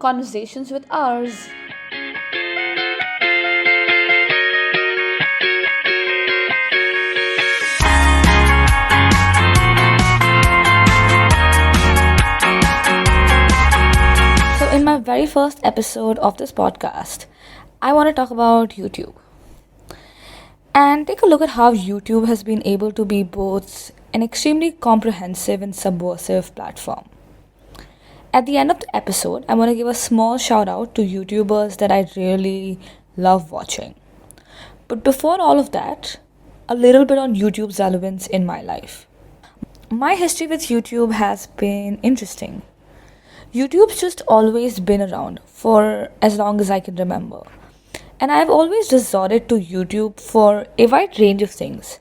Conversations with ours. So, in my very first episode of this podcast, I want to talk about YouTube and take a look at how YouTube has been able to be both an extremely comprehensive and subversive platform. At the end of the episode, I want to give a small shout out to YouTubers that I really love watching. But before all of that, a little bit on YouTube's relevance in my life. My history with YouTube has been interesting. YouTube's just always been around for as long as I can remember. And I've always resorted to YouTube for a wide range of things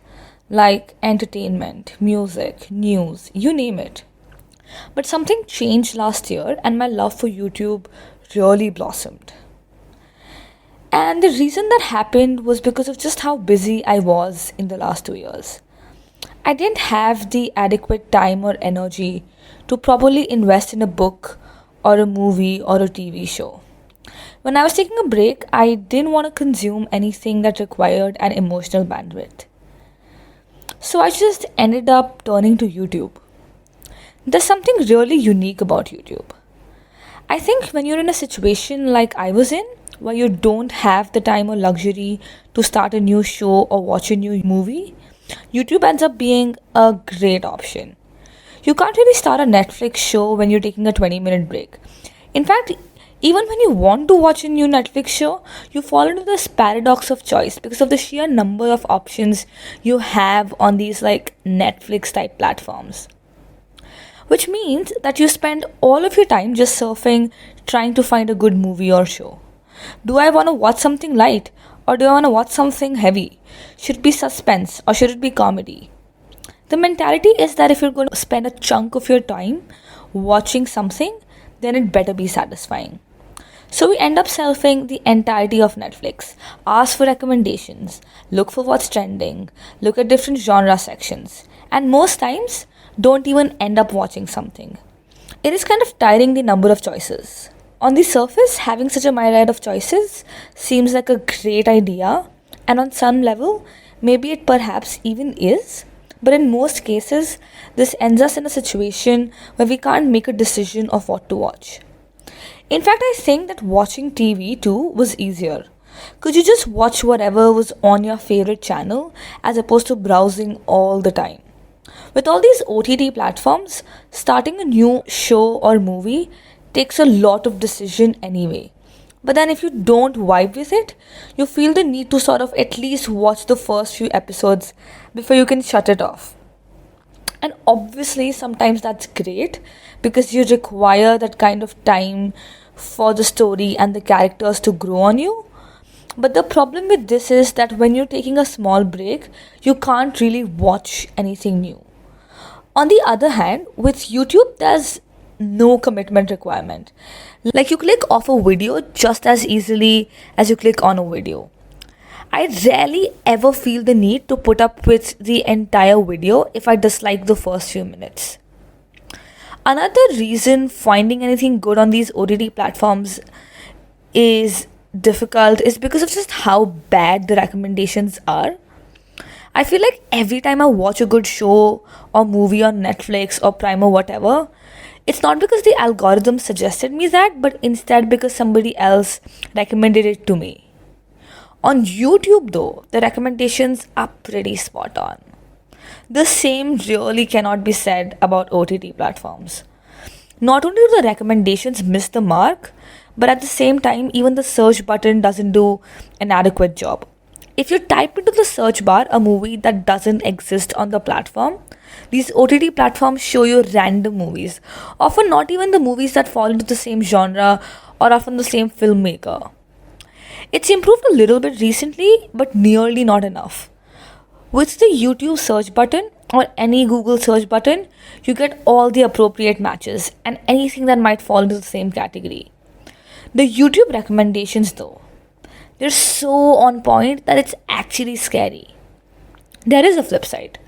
like entertainment, music, news, you name it. But something changed last year and my love for YouTube really blossomed. And the reason that happened was because of just how busy I was in the last 2 years. I didn't have the adequate time or energy to properly invest in a book or a movie or a TV show. When I was taking a break, I didn't want to consume anything that required an emotional bandwidth. So I just ended up turning to YouTube. There's something really unique about YouTube. I think when you're in a situation like I was in, where you don't have the time or luxury to start a new show or watch a new movie, YouTube ends up being a great option. You can't really start a Netflix show when you're taking a 20-minute break. In fact, even when you want to watch a new Netflix show, you fall into this paradox of choice because of the sheer number of options you have on these like Netflix type platforms. Which means that you spend all of your time just surfing, trying to find a good movie or show. Do I want to watch something light or do I want to watch something heavy? Should it be suspense or should it be comedy? The mentality is that if you're going to spend a chunk of your time watching something, then it better be satisfying. So we end up surfing the entirety of Netflix, ask for recommendations, look for what's trending, look at different genre sections, and most times don't even end up watching something. It is kind of tiring the number of choices. On the surface, having such a myriad of choices seems like a great idea, and on some level, maybe it perhaps even is. But in most cases, this ends us in a situation where we can't make a decision of what to watch. In fact, I think that watching TV too was easier. Could you just watch whatever was on your favorite channel as opposed to browsing all the time? With all these OTT platforms, starting a new show or movie takes a lot of decision anyway. But then if you don't vibe with it, you feel the need to sort of at least watch the first few episodes before you can shut it off. And obviously, sometimes that's great because you require that kind of time for the story and the characters to grow on you. But the problem with this is that when you're taking a small break, you can't really watch anything new. On the other hand, with YouTube, there's no commitment requirement. Like you click off a video just as easily as you click on a video. I rarely ever feel the need to put up with the entire video if I dislike the first few minutes. Another reason finding anything good on these OTT platforms is difficult is because of just how bad the recommendations are. I feel like every time I watch a good show or movie on Netflix or Prime or whatever, it's not because the algorithm suggested me that, but instead because somebody else recommended it to me. On YouTube, though, the recommendations are pretty spot on. The same really cannot be said about OTT platforms. Not only do the recommendations miss the mark, but at the same time, even the search button doesn't do an adequate job. If you type into the search bar a movie that doesn't exist on the platform, these OTT platforms show you random movies, often not even the movies that fall into the same genre or often the same filmmaker. It's improved a little bit recently, but nearly not enough. With the YouTube search button or any Google search button, you get all the appropriate matches and anything that might fall into the same category. The YouTube recommendations, though, they're so on point that it's actually scary. There is a flip side.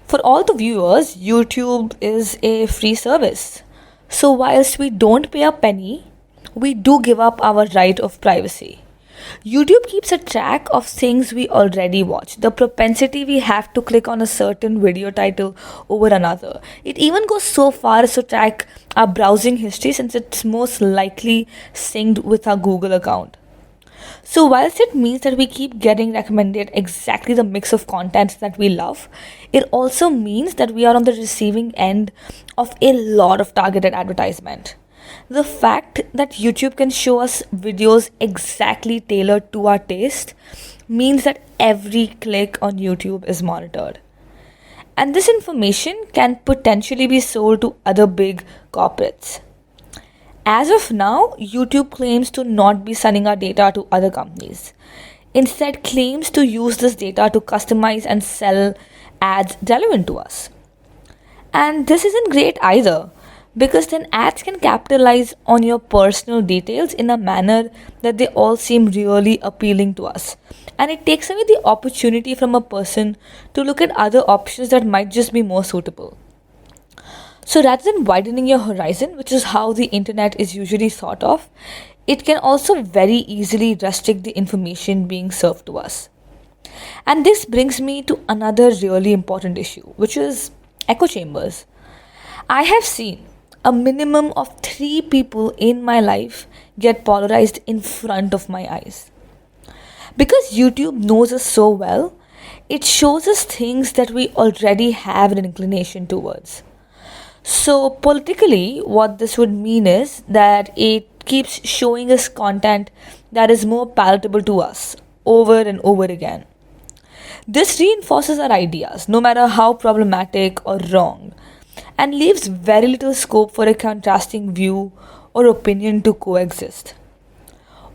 For all the viewers, YouTube is a free service. So, whilst we don't pay a penny, we do give up our right of privacy. YouTube keeps a track of things we already watch, the propensity we have to click on a certain video title over another. It even goes so far as to track our browsing history since it's most likely synced with our Google account. So, whilst it means that we keep getting recommended exactly the mix of content that we love, it also means that we are on the receiving end of a lot of targeted advertisement. The fact that YouTube can show us videos exactly tailored to our taste means that every click on YouTube is monitored. And this information can potentially be sold to other big corporates. As of now, YouTube claims to not be selling our data to other companies. Instead, claims to use this data to customize and sell ads relevant to us. And this isn't great either, because then ads can capitalize on your personal details in a manner that they all seem really appealing to us. And it takes away the opportunity from a person to look at other options that might just be more suitable. So rather than widening your horizon, which is how the internet is usually thought of, it can also very easily restrict the information being served to us. And this brings me to another really important issue, which is echo chambers. I have seen a minimum of 3 people in my life get polarized in front of my eyes. Because YouTube knows us so well, it shows us things that we already have an inclination towards. So, politically, what this would mean is that it keeps showing us content that is more palatable to us over and over again. This reinforces our ideas, no matter how problematic or wrong, and leaves very little scope for a contrasting view or opinion to coexist.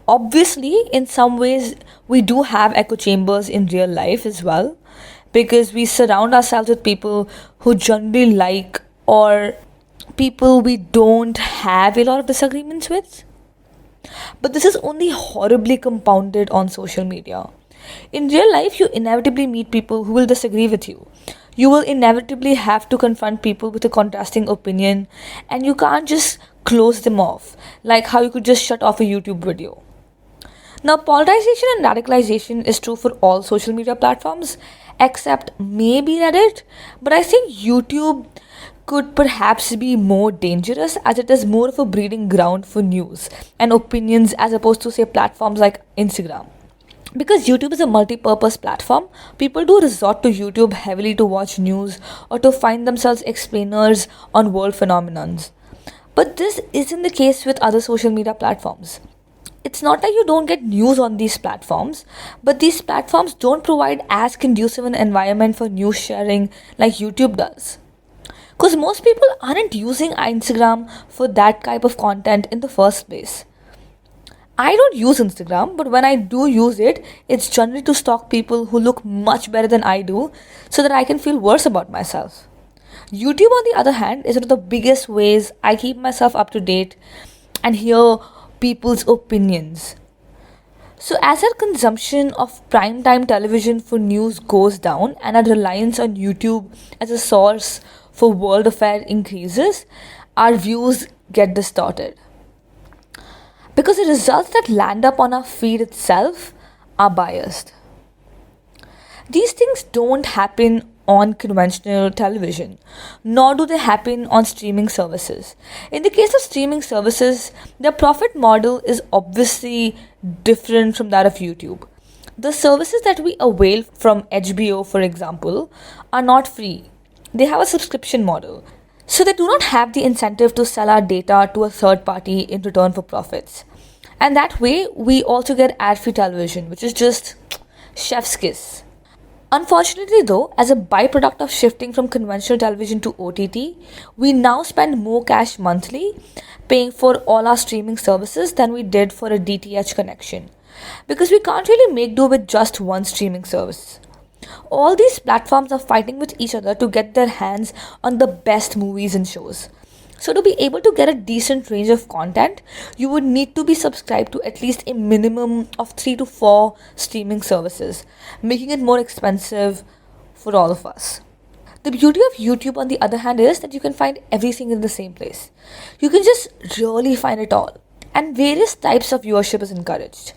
Obviously, in some ways, we do have echo chambers in real life as well, because we surround ourselves with people who generally like or people we don't have a lot of disagreements with. But this is only horribly compounded on social media. In real life, you inevitably meet people who will disagree with you. You will inevitably have to confront people with a contrasting opinion, and you can't just close them off, like how you could just shut off a YouTube video. Now, polarization and radicalization is true for all social media platforms, except maybe Reddit, but I think YouTube could perhaps be more dangerous as it is more of a breeding ground for news and opinions as opposed to, say, platforms like Instagram. Because YouTube is a multi-purpose platform, people do resort to YouTube heavily to watch news or to find themselves explainers on world phenomenons. But this isn't the case with other social media platforms. It's not that you don't get news on these platforms, but these platforms don't provide as conducive an environment for news sharing like YouTube does. Because most people aren't using Instagram for that type of content in the first place. I don't use Instagram, but when I do use it, it's generally to stalk people who look much better than I do so that I can feel worse about myself. YouTube, on the other hand, is one of the biggest ways I keep myself up to date and hear people's opinions. So, as our consumption of primetime television for news goes down and our reliance on YouTube as a source for world affairs increases, our views get distorted. Because the results that land up on our feed itself are biased. These things don't happen on conventional television, nor do they happen on streaming services. In the case of streaming services, their profit model is obviously different from that of YouTube. The services that we avail from HBO, for example, are not free. They have a subscription model. So they do not have the incentive to sell our data to a third party in return for profits. And that way, we also get ad-free television, which is just chef's kiss. Unfortunately, though, as a byproduct of shifting from conventional television to OTT, we now spend more cash monthly paying for all our streaming services than we did for a DTH connection. Because we can't really make do with just one streaming service. All these platforms are fighting with each other to get their hands on the best movies and shows. So, to be able to get a decent range of content, you would need to be subscribed to at least a minimum of 3 to 4 streaming services, making it more expensive for all of us. The beauty of YouTube, on the other hand, is that you can find everything in the same place. You can just really find it all. and various types of viewership is encouraged.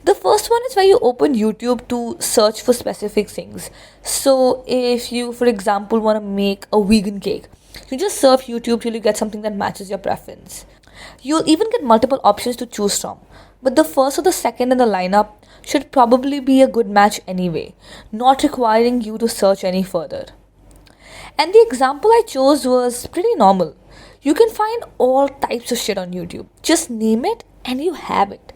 The first one is where you open YouTube to search for specific things. So, if you, for example, want to make a vegan cake, you just surf YouTube till you get something that matches your preference. You'll even get multiple options to choose from, but the first or the second in the lineup should probably be a good match anyway, not requiring you to search any further. And the example I chose was pretty normal. You can find all types of shit on YouTube. Just name it and you have it.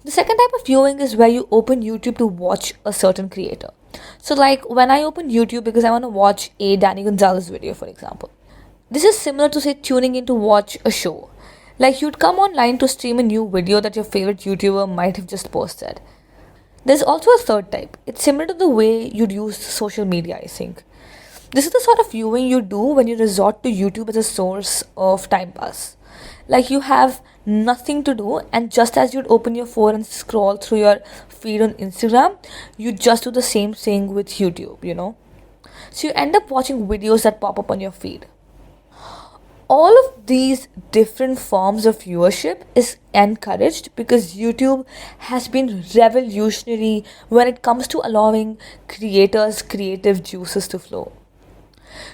The second type of viewing is where you open YouTube to watch a certain creator. So, like when I open YouTube because I want to watch a Danny Gonzalez video, for example. This is similar to, say, tuning in to watch a show. Like you'd come online to stream a new video that your favorite YouTuber might have just posted. There's also a third type. It's similar to the way you'd use social media, I think. This is the sort of viewing you do when you resort to YouTube as a source of time pass. Like you have nothing to do, and just as you'd open your phone and scroll through your feed on Instagram, you just do the same thing with YouTube. So you end up watching videos that pop up on your feed. All of these different forms of viewership is encouraged because YouTube has been revolutionary when it comes to allowing creators' creative juices to flow.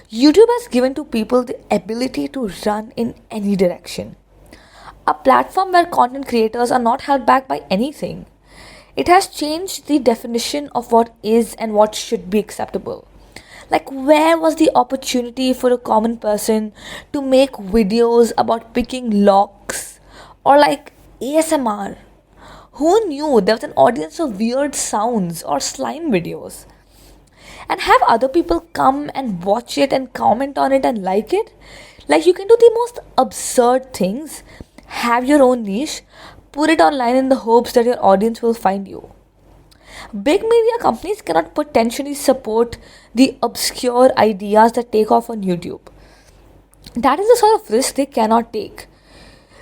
YouTube has given to people the ability to run in any direction. A platform where content creators are not held back by anything. It has changed the definition of what is and what should be acceptable. Like, where was the opportunity for a common person to make videos about picking locks or like ASMR? Who knew there was an audience of weird sounds or slime videos? And have other people come and watch it and comment on it and like it? Like, you can do the most absurd things, have your own niche, put it online in the hopes that your audience will find you. Big media companies cannot potentially support the obscure ideas that take off on YouTube. That is the sort of risk they cannot take.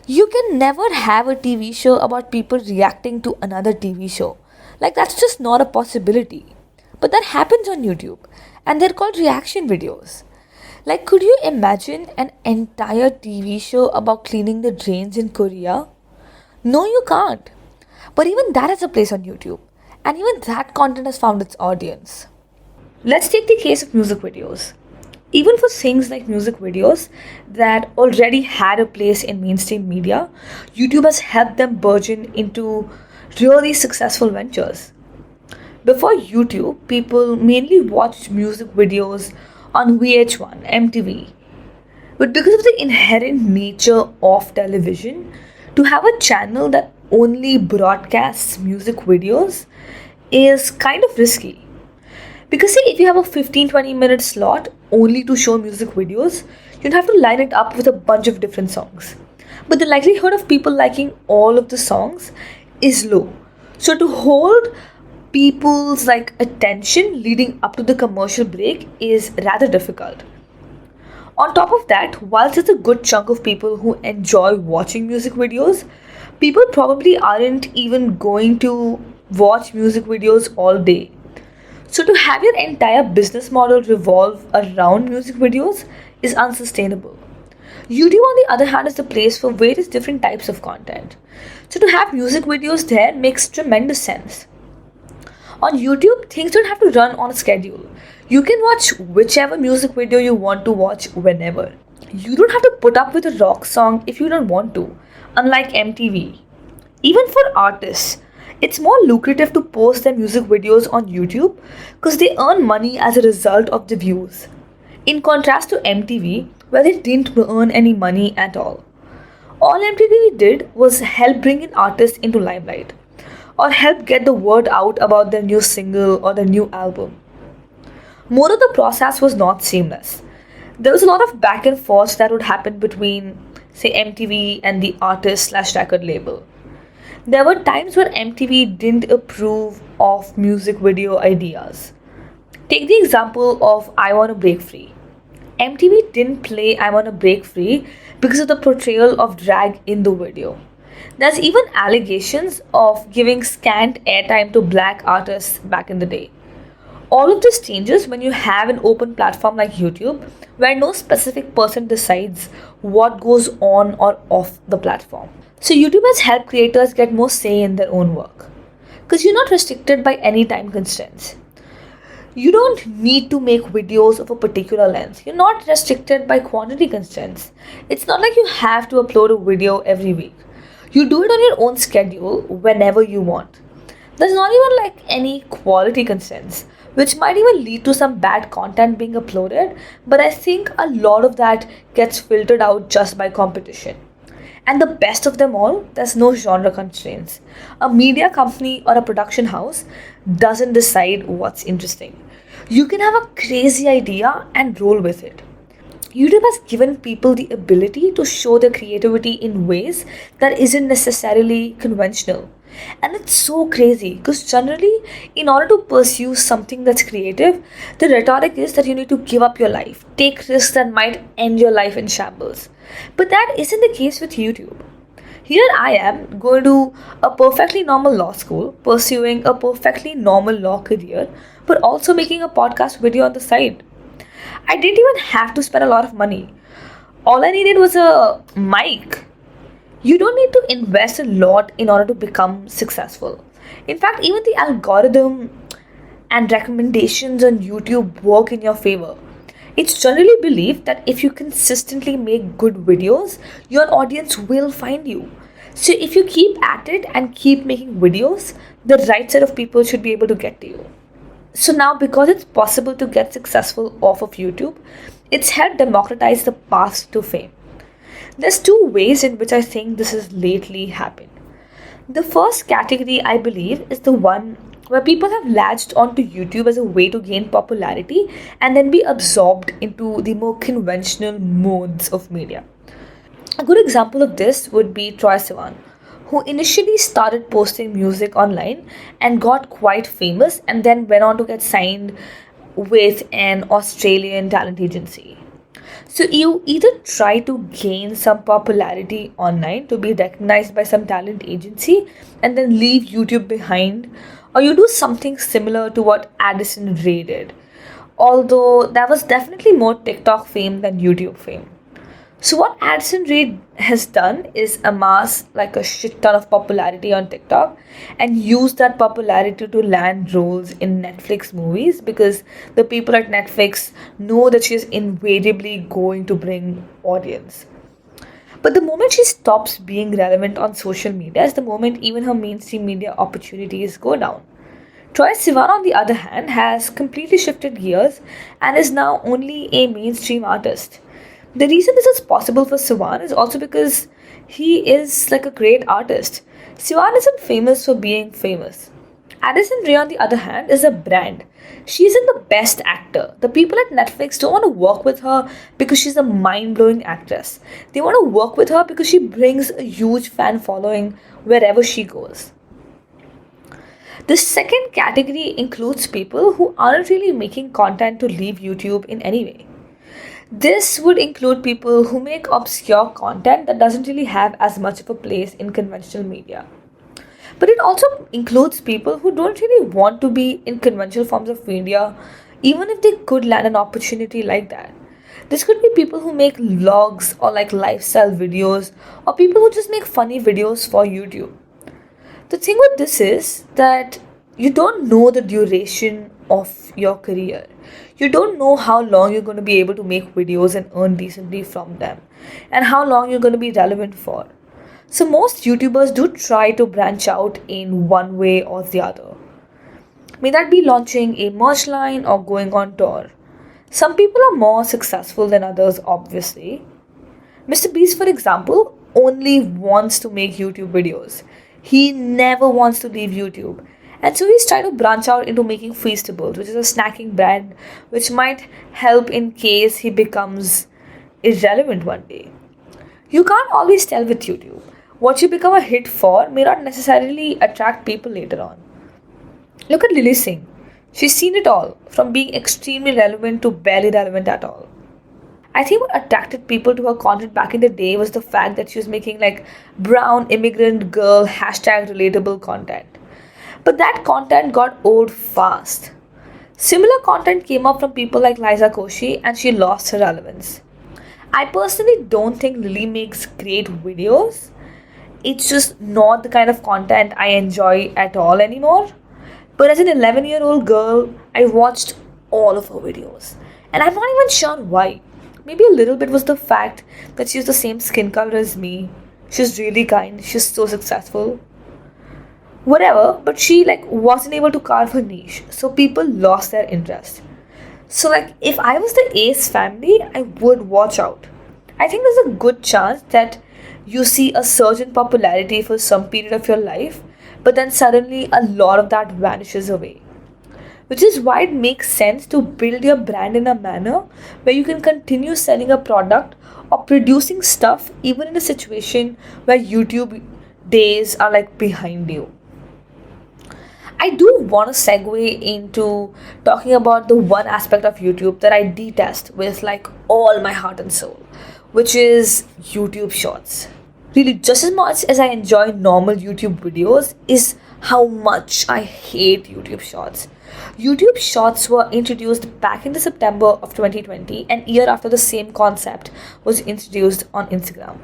You can never have a TV show about people reacting to another TV show. Like, that's just not a possibility. But that happens on YouTube, and they're called reaction videos. Like, could you imagine an entire TV show about cleaning the drains in Korea? No, you can't. But even that has a place on YouTube. And even that content has found its audience. Let's take the case of music videos. Even for things like music videos that already had a place in mainstream media, YouTube has helped them burgeon into really successful ventures. Before YouTube, people mainly watched music videos on VH1, MTV. But because of the inherent nature of television, to have a channel that only broadcasts music videos is kind of risky. Because say if you have a 15-20 minute slot only to show music videos, you'd have to line it up with a bunch of different songs. But the likelihood of people liking all of the songs is low. So to hold people's attention leading up to the commercial break is rather difficult. On top of that, whilst there's a good chunk of people who enjoy watching music videos, people probably aren't even going to watch music videos all day. So to have your entire business model revolve around music videos is unsustainable. YouTube, on the other hand, is the place for various different types of content. So to have music videos there makes tremendous sense. On YouTube, things don't have to run on a schedule. You can watch whichever music video you want to watch whenever. You don't have to put up with a rock song if you don't want to, unlike MTV. Even for artists, it's more lucrative to post their music videos on YouTube because they earn money as a result of the views. In contrast to MTV, where they didn't earn any money at all. All MTV did was help bring in artists into limelight, or help get the word out about their new single or their new album. More of the process was not seamless. There was a lot of back and forth that would happen between, say, MTV and the artist/record label. There were times where MTV didn't approve of music video ideas. Take the example of I Wanna Break Free. MTV didn't play I Wanna Break Free because of the portrayal of drag in the video. There's even allegations of giving scant airtime to black artists back in the day. All of this changes when you have an open platform like YouTube, where no specific person decides what goes on or off the platform. So, YouTube has helped creators get more say in their own work because you're not restricted by any time constraints. You don't need to make videos of a particular length. You're not restricted by quantity constraints. It's not like you have to upload a video every week. You do it on your own schedule whenever you want. There's not even like any quality constraints, which might even lead to some bad content being uploaded, but I think a lot of that gets filtered out just by competition. And the best of them all, there's no genre constraints. A media company or a production house doesn't decide what's interesting. You can have a crazy idea and roll with it. YouTube has given people the ability to show their creativity in ways that isn't necessarily conventional. And it's so crazy because generally, in order to pursue something that's creative, the rhetoric is that you need to give up your life, take risks that might end your life in shambles. But that isn't the case with YouTube. Here I am going to a perfectly normal law school, pursuing a perfectly normal law career, but also making a podcast video on the side. I didn't even have to spend a lot of money. All I needed was a mic. You don't need to invest a lot in order to become successful. In fact, even the algorithm and recommendations on YouTube work in your favor. It's generally believed that if you consistently make good videos, your audience will find you. So if you keep at it and keep making videos, the right set of people should be able to get to you. So now, because it's possible to get successful off of YouTube, it's helped democratize the path to fame. There's two ways in which I think this has lately happened. The first category, I believe, is the one where people have latched onto YouTube as a way to gain popularity and then be absorbed into the more conventional modes of media. A good example of this would be Troye Sivan, who initially started posting music online and got quite famous and then went on to get signed with an Australian talent agency. So you either try to gain some popularity online to be recognized by some talent agency and then leave YouTube behind, or you do something similar to what Addison Rae did. Although that was definitely more TikTok fame than YouTube fame. So what Addison Rae has done is amass like a shit ton of popularity on TikTok and use that popularity to land roles in Netflix movies because the people at Netflix know that she is invariably going to bring audience. But the moment she stops being relevant on social media is the moment even her mainstream media opportunities go down. Troye Sivan, on the other hand, has completely shifted gears and is now only a mainstream artist. The reason this is possible for Sivan is also because he is like a great artist. Sivan isn't famous for being famous. Addison Rae, on the other hand, is a brand. She isn't the best actor. The people at Netflix don't want to work with her because she's a mind blowing actress. They want to work with her because she brings a huge fan following wherever she goes. The second category includes people who aren't really making content to leave YouTube in any way. This would include people who make obscure content that doesn't really have as much of a place in conventional media. But it also includes people who don't really want to be in conventional forms of media, even if they could land an opportunity like that. This could be people who make vlogs or like lifestyle videos, or people who just make funny videos for YouTube. The thing with this is that you don't know the duration of your career. You don't know how long you're going to be able to make videos and earn decently from them, and how long you're going to be relevant for. So, most YouTubers do try to branch out in one way or the other. May that be launching a merch line or going on tour. Some people are more successful than others, obviously. Mr. Beast, for example, only wants to make YouTube videos. He never wants to leave YouTube. And so he's trying to branch out into making Feastables, which is a snacking brand which might help in case he becomes irrelevant one day. You can't always tell with YouTube. What you become a hit for may not necessarily attract people later on. Look at Lily Singh. She's seen it all, from being extremely relevant to barely relevant at all. I think what attracted people to her content back in the day was the fact that she was making like brown immigrant girl hashtag relatable content. But that content got old fast. Similar content came up from people like Liza Koshy and she lost her relevance. I personally don't think Lily makes great videos. It's just not the kind of content I enjoy at all anymore. But as an 11-year-old girl, I watched all of her videos. And I'm not even sure why. Maybe a little bit was the fact that she's the same skin color as me. She's really kind, she's so successful. Whatever, but she wasn't able to carve her niche. So people lost their interest. So, if I was the Ace family, I would watch out. I think there's a good chance that you see a surge in popularity for some period of your life, but then suddenly a lot of that vanishes away. Which is why it makes sense to build your brand in a manner where you can continue selling a product or producing stuff even in a situation where YouTube days are behind you. I do want to segue into talking about the one aspect of YouTube that I detest with all my heart and soul, which is YouTube Shorts. Really, just as much as I enjoy normal YouTube videos, is how much I hate YouTube Shorts. YouTube Shorts were introduced back in the September of 2020, an year after the same concept was introduced on Instagram.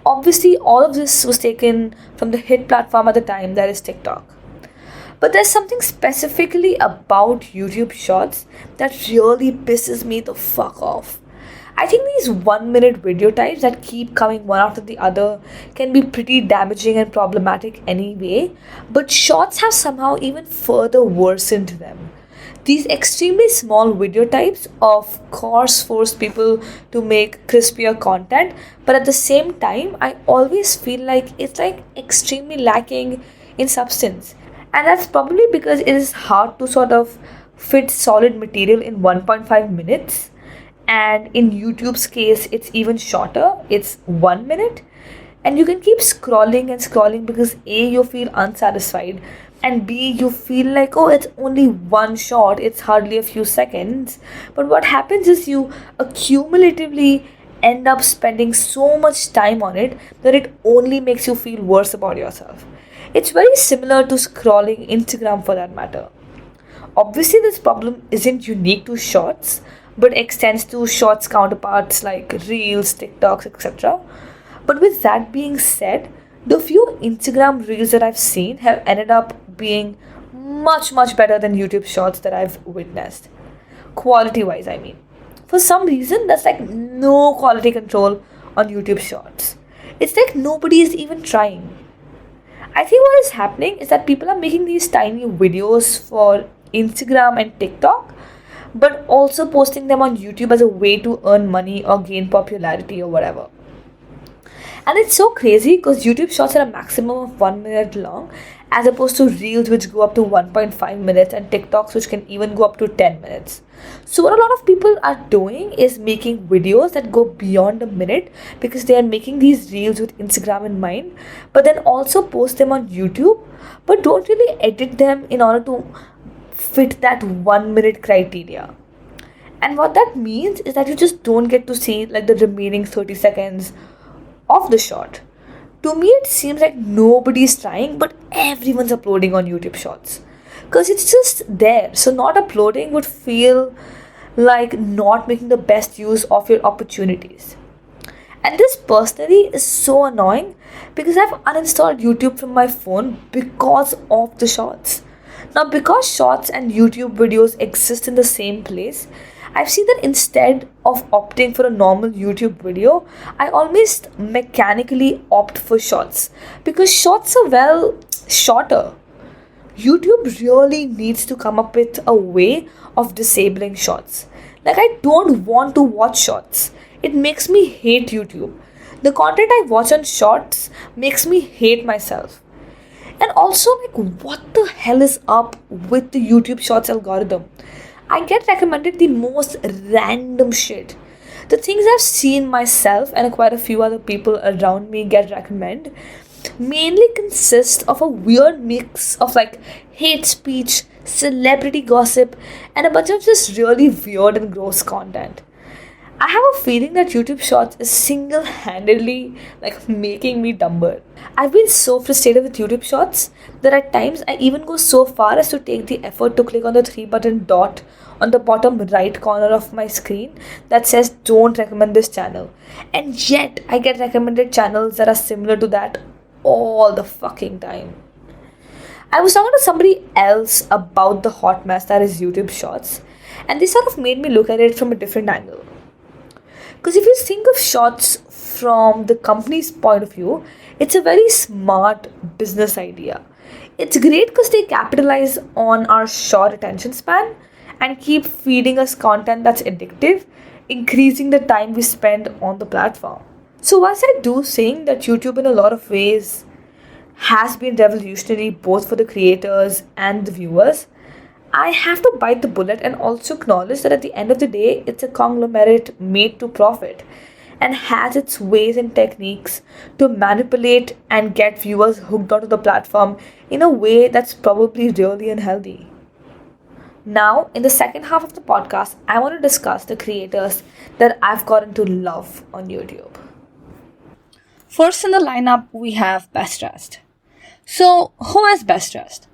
Obviously, all of this was taken from the hit platform at the time, that is TikTok. But there's something specifically about YouTube Shorts that really pisses me the fuck off. I think these 1 minute video types that keep coming one after the other can be pretty damaging and problematic anyway, but Shorts have somehow even further worsened them. These extremely small video types, of course, force people to make crispier content, but at the same time, I always feel like it's extremely lacking in substance. And that's probably because it is hard to sort of fit solid material in 1.5 minutes. And in YouTube's case, it's even shorter, it's 1 minute. And you can keep scrolling and scrolling because A, you feel unsatisfied, and B, you feel like, oh, it's only one shot, it's hardly a few seconds. But what happens is you accumulatively end up spending so much time on it that it only makes you feel worse about yourself. It's very similar to scrolling Instagram for that matter. Obviously, this problem isn't unique to shorts, but extends to shorts counterparts like Reels, TikToks, etc. But with that being said, the few Instagram Reels that I've seen have ended up being much, much better than YouTube Shorts that I've witnessed. Quality wise, I mean. For some reason, there's no quality control on YouTube Shorts. It's like nobody is even trying. I think what is happening is that people are making these tiny videos for Instagram and TikTok, but also posting them on YouTube as a way to earn money or gain popularity or whatever. And it's so crazy because YouTube Shorts are a maximum of 1 minute long, as opposed to Reels, which go up to 1.5 minutes, and TikToks, which can even go up to 10 minutes. So, what a lot of people are doing is making videos that go beyond a minute because they are making these Reels with Instagram in mind, but then also post them on YouTube, but don't really edit them in order to fit that 1 minute criteria. And what that means is that you just don't get to see the remaining 30 seconds of the short. To me, it seems like nobody's trying, but everyone's uploading on YouTube Shorts. Because it's just there. So, not uploading would feel like not making the best use of your opportunities. And this personally is so annoying because I've uninstalled YouTube from my phone because of the shorts. Now, because shorts and YouTube videos exist in the same place, I've seen that instead of opting for a normal YouTube video, I almost mechanically opt for shorts because shorts are shorter. YouTube really needs to come up with a way of disabling shorts. I don't want to watch shorts. It makes me hate YouTube. The content I watch on shorts makes me hate myself. And also, what the hell is up with the YouTube Shorts algorithm? I get recommended the most random shit. The things I've seen myself and quite a few other people around me get recommended mainly consist of a weird mix of hate speech, celebrity gossip, and a bunch of just really weird and gross content. I have a feeling that YouTube Shorts is single-handedly like making me dumber. I've been so frustrated with YouTube Shorts that at times I even go so far as to take the effort to click on the three-button dot on the bottom right corner of my screen that says don't recommend this channel. And yet I get recommended channels that are similar to that all the fucking time. I was talking to somebody else about the hot mess that is YouTube Shorts, and they sort of made me look at it from a different angle. Because if you think of Shorts from the company's point of view, it's a very smart business idea. It's great because they capitalize on our short attention span and keep feeding us content that's addictive, increasing the time we spend on the platform. So, whilst I do think that YouTube, in a lot of ways, has been revolutionary both for the creators and the viewers, I have to bite the bullet and also acknowledge that at the end of the day, it's a conglomerate made to profit and has its ways and techniques to manipulate and get viewers hooked onto the platform in a way that's probably really unhealthy. Now, in the second half of the podcast, I want to discuss the creators that I've gotten to love on YouTube. First in the lineup, we have Best Dressed. So, who is Best Dressed?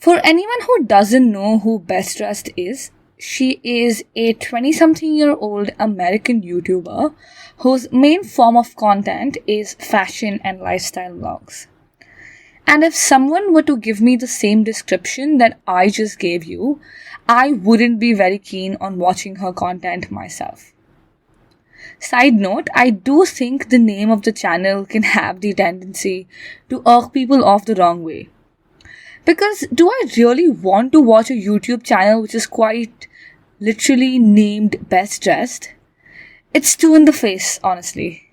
For anyone who doesn't know who Best Dressed is, she is a 20-something-year-old American YouTuber whose main form of content is fashion and lifestyle vlogs. And if someone were to give me the same description that I just gave you, I wouldn't be very keen on watching her content myself. Side note, I do think the name of the channel can have the tendency to irk people off the wrong way. Because do I really want to watch a YouTube channel which is quite literally named Best Dressed? It's too in the face, honestly.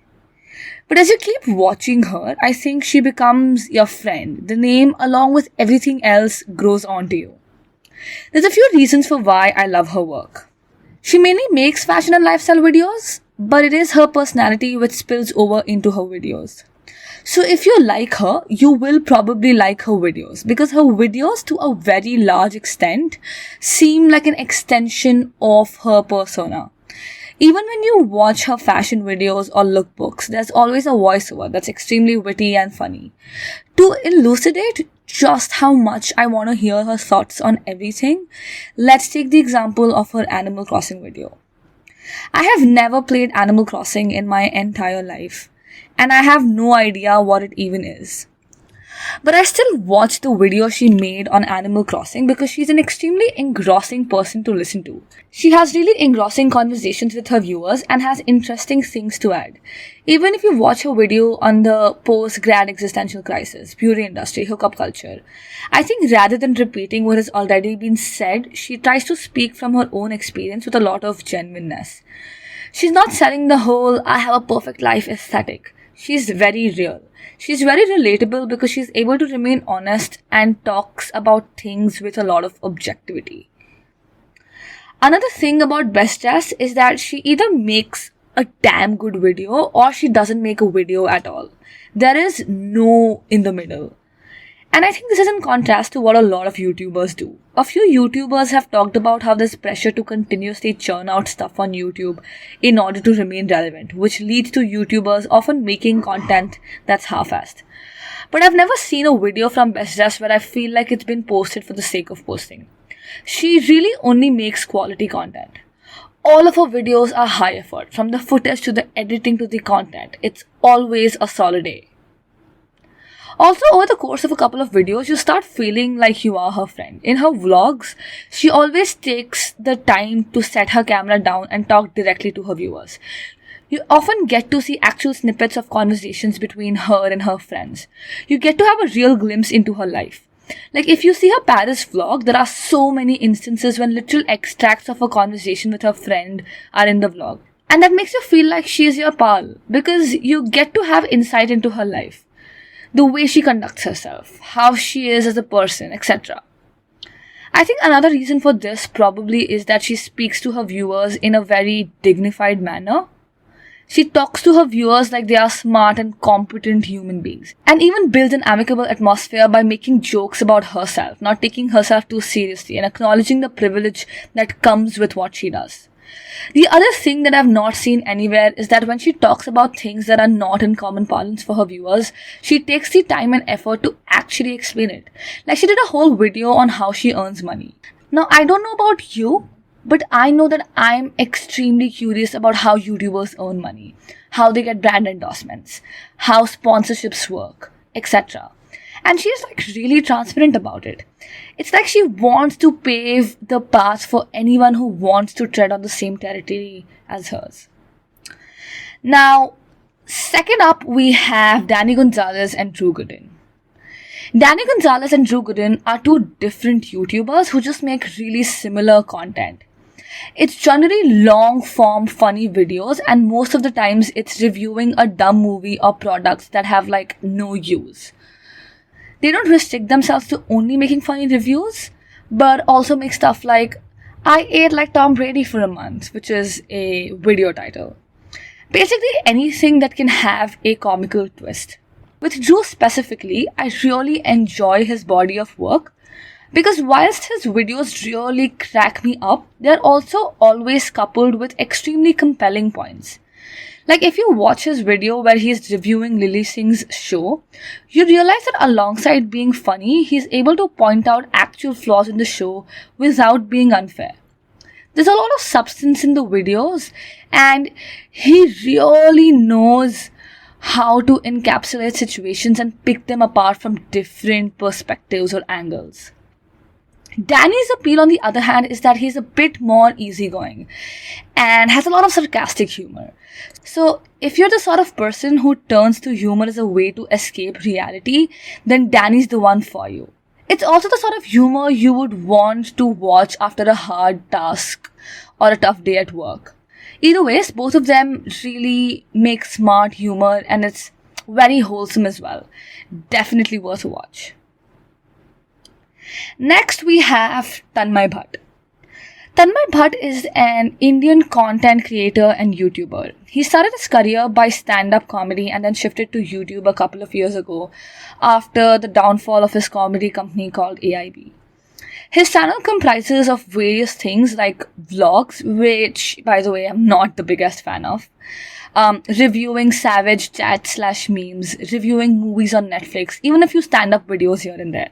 But as you keep watching her, I think she becomes your friend. The name, along with everything else, grows onto you. There's a few reasons for why I love her work. She mainly makes fashion and lifestyle videos, but it is her personality which spills over into her videos. So if you like her, you will probably like her videos because her videos to a very large extent seem like an extension of her persona. Even when you watch her fashion videos or lookbooks, there's always a voiceover that's extremely witty and funny. To elucidate just how much I want to hear her thoughts on everything, let's take the example of her Animal Crossing video. I have never played Animal Crossing in my entire life, and I have no idea what it even is. But I still watched the video she made on Animal Crossing because she's an extremely engrossing person to listen to. She has really engrossing conversations with her viewers and has interesting things to add. Even if you watch her video on the post-grad existential crisis, beauty industry, hookup culture, I think rather than repeating what has already been said, she tries to speak from her own experience with a lot of genuineness. She's not selling the whole I have a perfect life aesthetic. She's very real. She's very relatable because she's able to remain honest and talks about things with a lot of objectivity. Another thing about Best Dressed is that she either makes a damn good video or she doesn't make a video at all. There is no in the middle. And I think this is in contrast to what a lot of YouTubers do. A few YouTubers have talked about how there's pressure to continuously churn out stuff on YouTube in order to remain relevant, which leads to YouTubers often making content that's half-assed. But I've never seen a video from Best Dressed where I feel like it's been posted for the sake of posting. She really only makes quality content. All of her videos are high effort, from the footage to the editing to the content. It's always a solid A. Also, over the course of a couple of videos, you start feeling like you are her friend. In her vlogs, she always takes the time to set her camera down and talk directly to her viewers. You often get to see actual snippets of conversations between her and her friends. You get to have a real glimpse into her life. Like if you see her Paris vlog, there are so many instances when literal extracts of a conversation with her friend are in the vlog. And that makes you feel like she is your pal because you get to have insight into her life. The way she conducts herself, how she is as a person, etc. I think another reason for this probably is that she speaks to her viewers in a very dignified manner. She talks to her viewers like they are smart and competent human beings, and even builds an amicable atmosphere by making jokes about herself, not taking herself too seriously, and acknowledging the privilege that comes with what she does. The other thing that I've not seen anywhere is that when she talks about things that are not in common parlance for her viewers, she takes the time and effort to actually explain it. Like she did a whole video on how she earns money. Now, I don't know about you, but I know that I'm extremely curious about how YouTubers earn money, how they get brand endorsements, how sponsorships work, etc. And she's like really transparent about it. It's like she wants to pave the path for anyone who wants to tread on the same territory as hers. Now, second up, we have Danny Gonzalez and Drew Gooden. Danny Gonzalez and Drew Gooden are two different YouTubers who just make really similar content. It's generally long form funny videos, and most of the times it's reviewing a dumb movie or products that have like no use. They don't restrict themselves to only making funny reviews, but also make stuff like I ate like Tom Brady for a month, which is a video title. Basically anything that can have a comical twist. With Drew specifically, I really enjoy his body of work because whilst his videos really crack me up, they're also always coupled with extremely compelling points. Like if you watch his video where he's reviewing Lilly Singh's show, you realize that alongside being funny, he's able to point out actual flaws in the show without being unfair. There's a lot of substance in the videos, and he really knows how to encapsulate situations and pick them apart from different perspectives or angles. Danny's appeal, on the other hand, is that he's a bit more easygoing and has a lot of sarcastic humor. So, if you're the sort of person who turns to humor as a way to escape reality, then Danny's the one for you. It's also the sort of humor you would want to watch after a hard task or a tough day at work. Either ways, both of them really make smart humor, and it's very wholesome as well. Definitely worth a watch. Next, we have Tanmay Bhatt. Tanmay Bhatt is an Indian content creator and YouTuber. He started his career by stand-up comedy and then shifted to YouTube a couple of years ago after the downfall of his comedy company called AIB. His channel comprises of various things like vlogs, which, by the way, I'm not the biggest fan of, reviewing savage chat/memes, reviewing movies on Netflix, even a few stand-up videos here and there.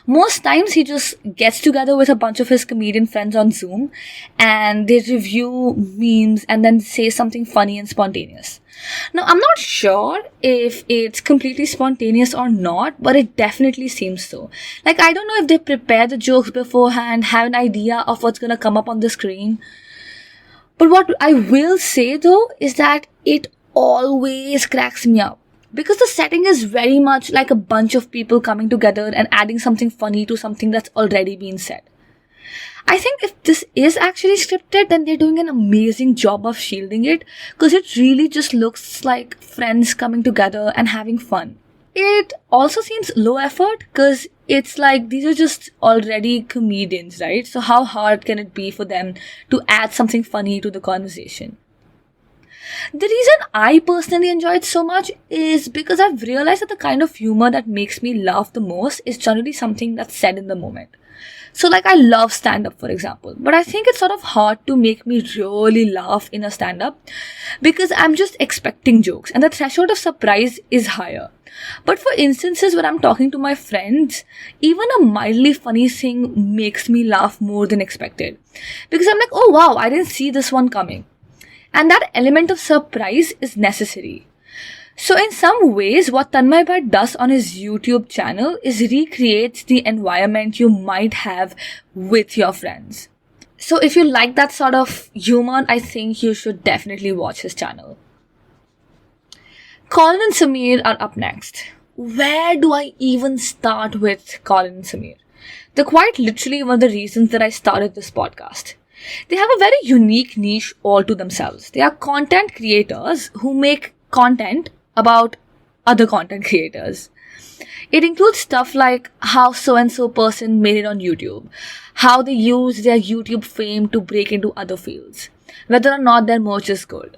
Most times he just gets together with a bunch of his comedian friends on Zoom and they review memes and then say something funny and spontaneous. Now, I'm not sure if it's completely spontaneous or not, but it definitely seems so. Like, I don't know if they prepare the jokes beforehand, have an idea of what's gonna come up on the screen. But what I will say though is that it always cracks me up. Because the setting is very much like a bunch of people coming together and adding something funny to something that's already been said. I think if this is actually scripted, then they're doing an amazing job of shielding it, because it really just looks like friends coming together and having fun. It also seems low effort, because it's like these are just already comedians, right? So how hard can it be for them to add something funny to the conversation? The reason I personally enjoy it so much is because I've realized that the kind of humor that makes me laugh the most is generally something that's said in the moment. So like I love stand-up, for example, but I think it's sort of hard to make me really laugh in a stand-up because I'm just expecting jokes and the threshold of surprise is higher. But for instances when I'm talking to my friends, even a mildly funny thing makes me laugh more than expected. Because I'm like, oh wow, I didn't see this one coming. And that element of surprise is necessary. So in some ways, what Tanmay Bhatt does on his YouTube channel is recreates the environment you might have with your friends. So if you like that sort of humor, I think you should definitely watch his channel. Colin and Samir are up next. Where do I even start with Colin and Samir? They're quite literally one of the reasons that I started this podcast. They have a very unique niche all to themselves. They are content creators who make content about other content creators. It includes stuff like how so-and-so person made it on YouTube, how they use their YouTube fame to break into other fields, whether or not their merch is good.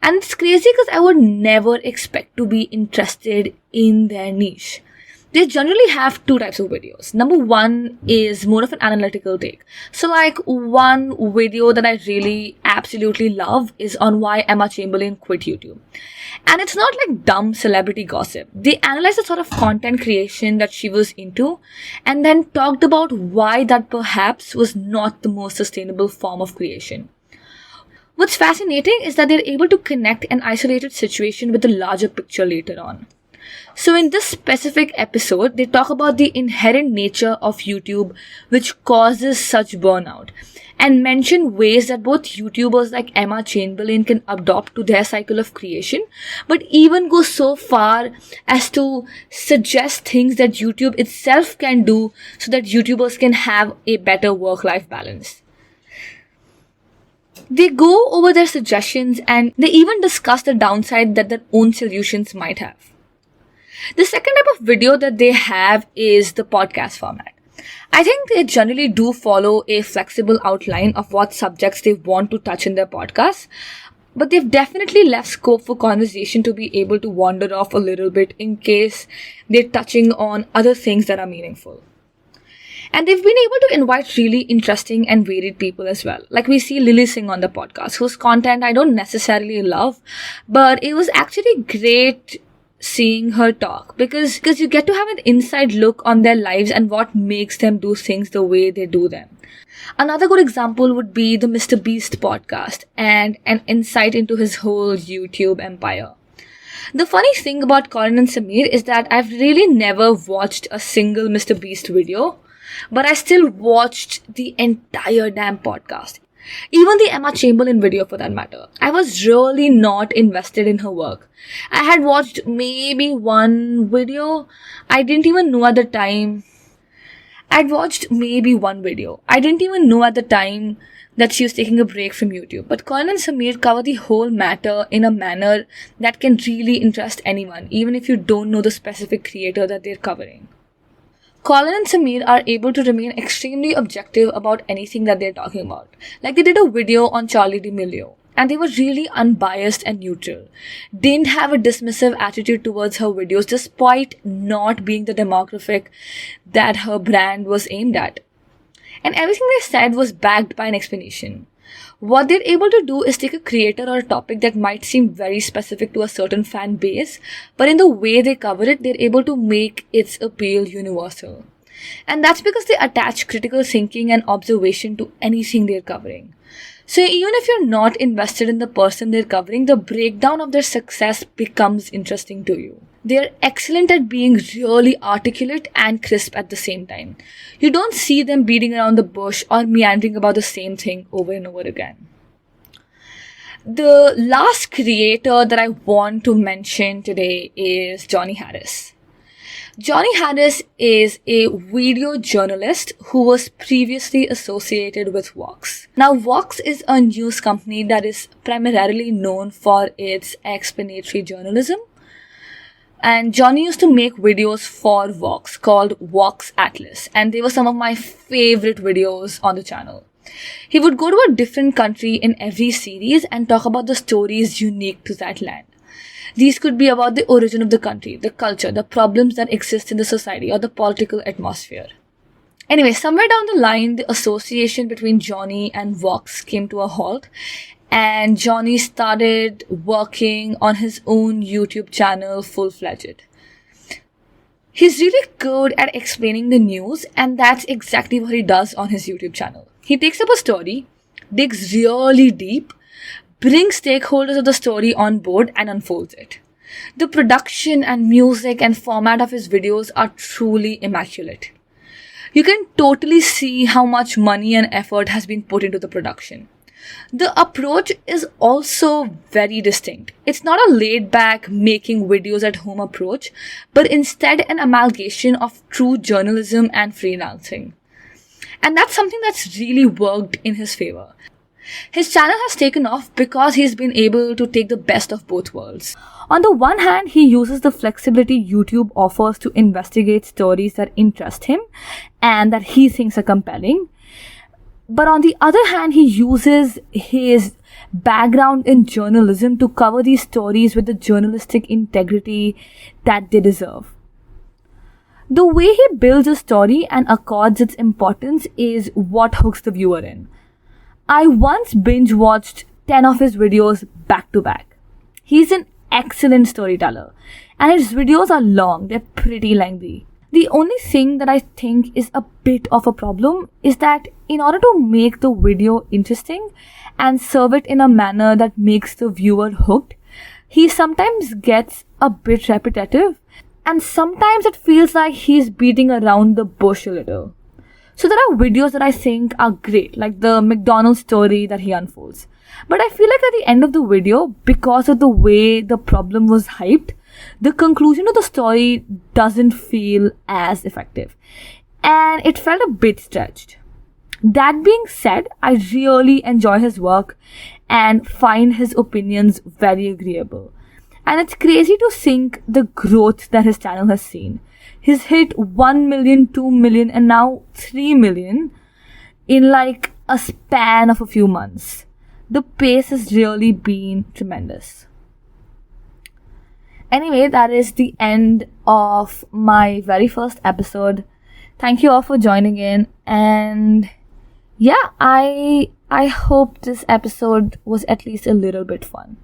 And it's crazy because I would never expect to be interested in their niche. They generally have two types of videos. Number one is more of an analytical take. So like one video that I really absolutely love is on why Emma Chamberlain quit YouTube. And it's not like dumb celebrity gossip. They analyze the sort of content creation that she was into and then talked about why that perhaps was not the most sustainable form of creation. What's fascinating is that they're able to connect an isolated situation with the larger picture later on. So in this specific episode, they talk about the inherent nature of YouTube which causes such burnout and mention ways that both YouTubers like Emma Chamberlain can adopt to their cycle of creation, but even go so far as to suggest things that YouTube itself can do so that YouTubers can have a better work-life balance. They go over their suggestions and they even discuss the downside that their own solutions might have. The second type of video that they have is the podcast format. I think they generally do follow a flexible outline of what subjects they want to touch in their podcast, but they've definitely left scope for conversation to be able to wander off a little bit in case they're touching on other things that are meaningful. And they've been able to invite really interesting and varied people as well. Like we see Lilly Singh on the podcast, whose content I don't necessarily love, but it was actually great seeing her talk because you get to have an inside look on their lives and what makes them do things the way they do them. Another good example would be the Mr. Beast podcast and an insight into his whole YouTube empire. The funny thing about Colin and Samir is that I've really never watched a single Mr. Beast video, but I still watched the entire damn podcast. Even the Emma Chamberlain video for that matter. I was really not invested in her work. I had watched maybe one video. I didn't even know at the time. I'd watched maybe one video. I didn't even know at the time that she was taking a break from YouTube. But Colin and Samir cover the whole matter in a manner that can really interest anyone, even if you don't know the specific creator that they're covering. Colin and Samir are able to remain extremely objective about anything that they're talking about. Like they did a video on Charli D'Amelio and they were really unbiased and neutral. Didn't have a dismissive attitude towards her videos despite not being the demographic that her brand was aimed at. And everything they said was backed by an explanation. What they're able to do is take a creator or a topic that might seem very specific to a certain fan base, but in the way they cover it, they're able to make its appeal universal. And that's because they attach critical thinking and observation to anything they're covering. So even if you're not invested in the person they're covering, the breakdown of their success becomes interesting to you. They're excellent at being really articulate and crisp at the same time. You don't see them beating around the bush or meandering about the same thing over and over again. The last creator that I want to mention today is Johnny Harris. Johnny Harris is a video journalist who was previously associated with Vox. Now, Vox is a news company that is primarily known for its explanatory journalism. And Johnny used to make videos for Vox called Vox Atlas, and they were some of my favorite videos on the channel. He would go to a different country in every series and talk about the stories unique to that land. These could be about the origin of the country, the culture, the problems that exist in the society, or the political atmosphere. Anyway, somewhere down the line, the association between Johnny and Vox came to a halt, and Johnny started working on his own YouTube channel full-fledged. He's really good at explaining the news, and that's exactly what he does on his YouTube channel. He takes up a story, digs really deep, brings stakeholders of the story on board and unfolds it. The production and music and format of his videos are truly immaculate. You can totally see how much money and effort has been put into the production. The approach is also very distinct. It's not a laid-back, making videos at home approach, but instead an amalgamation of true journalism and freelancing. And that's something that's really worked in his favor. His channel has taken off because he's been able to take the best of both worlds. On the one hand, he uses the flexibility YouTube offers to investigate stories that interest him and that he thinks are compelling. But on the other hand, he uses his background in journalism to cover these stories with the journalistic integrity that they deserve. The way he builds a story and accords its importance is what hooks the viewer in. I once binge watched 10 of his videos back to back. He's an excellent storyteller, and his videos are long, they're pretty lengthy. The only thing that I think is a bit of a problem is that in order to make the video interesting and serve it in a manner that makes the viewer hooked, he sometimes gets a bit repetitive, and sometimes it feels like he's beating around the bush a little. So there are videos that I think are great, like the McDonald's story that he unfolds. But I feel like at the end of the video, because of the way the problem was hyped, the conclusion of the story doesn't feel as effective. And it felt a bit stretched. That being said, I really enjoy his work and find his opinions very agreeable. And it's crazy to think the growth that his channel has seen. He's hit 1 million, 2 million, and now 3 million in like a span of a few months. The pace has really been tremendous. Anyway, that is the end of my very first episode. Thank you all for joining in, and yeah, I hope this episode was at least a little bit fun.